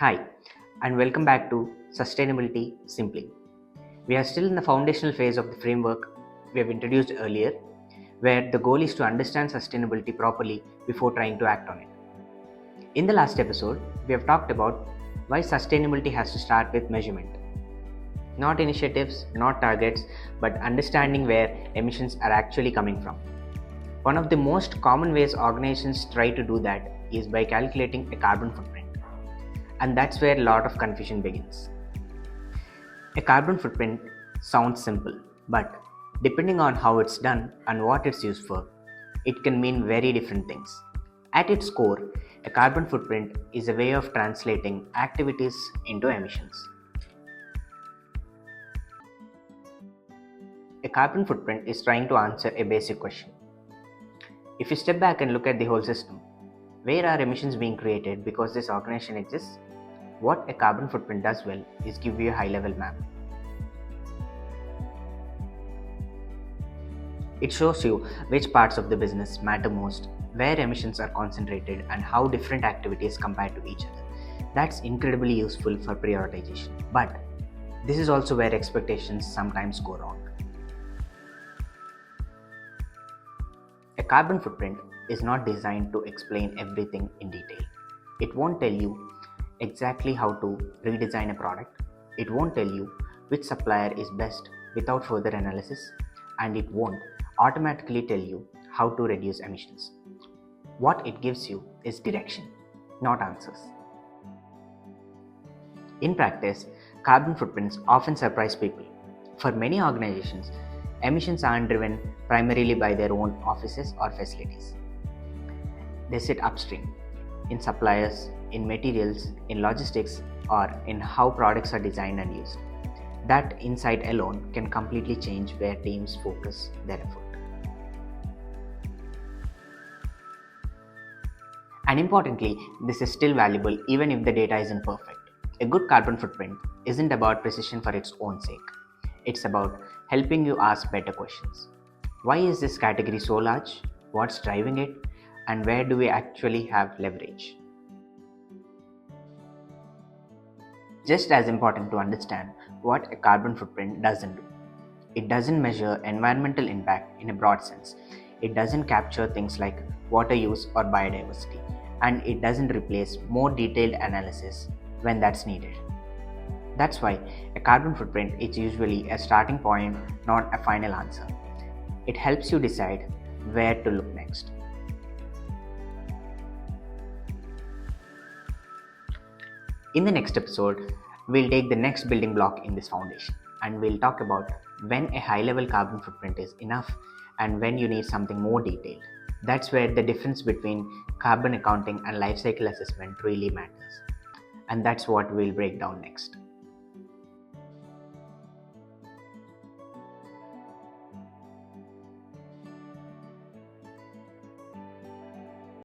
Hi, and welcome back to Sustainability Simply. We are still in the foundational phase of the framework we have introduced earlier, where the goal is to understand sustainability properly before trying to act on it. In the last episode, we have talked about why sustainability has to start with measurement. Not initiatives, not targets, but understanding where emissions are actually coming from. One of the most common ways organizations try to do that is by calculating a carbon footprint. And that's where a lot of confusion begins. A carbon footprint sounds simple, but depending on how it's done and what it's used for, it can mean very different things. At its core, a carbon footprint is a way of translating activities into emissions. A carbon footprint is trying to answer a basic question. If you step back and look at the whole system, where are emissions being created because this organization exists? What a carbon footprint does well is give you a high-level map. It shows you which parts of the business matter most, where emissions are concentrated, and how different activities compare to each other. That's incredibly useful for prioritization. But this is also where expectations sometimes go wrong. A carbon footprint is not designed to explain everything in detail. It won't tell you exactly how to redesign a product. It won't tell you which supplier is best without further analysis, and it won't automatically tell you how to reduce emissions. What it gives you is direction, not answers. In practice, carbon footprints often surprise people. For many organizations, emissions aren't driven primarily by their own offices or facilities. They sit upstream, in suppliers, in materials, in logistics, or in how products are designed and used. That insight alone can completely change where teams focus their effort. And importantly, this is still valuable even if the data isn't perfect. A good carbon footprint isn't about precision for its own sake. It's about helping you ask better questions. Why is this category so large? What's driving it? And where do we actually have leverage? Just as important to understand what a carbon footprint doesn't do. It doesn't measure environmental impact in a broad sense. It doesn't capture things like water use or biodiversity. And it doesn't replace more detailed analysis when that's needed. That's why a carbon footprint is usually a starting point, not a final answer. It helps you decide where to look next. In the next episode, we'll take the next building block in this foundation and we'll talk about when a high-level carbon footprint is enough and when you need something more detailed. That's where the difference between carbon accounting and life cycle assessment really matters. And that's what we'll break down next.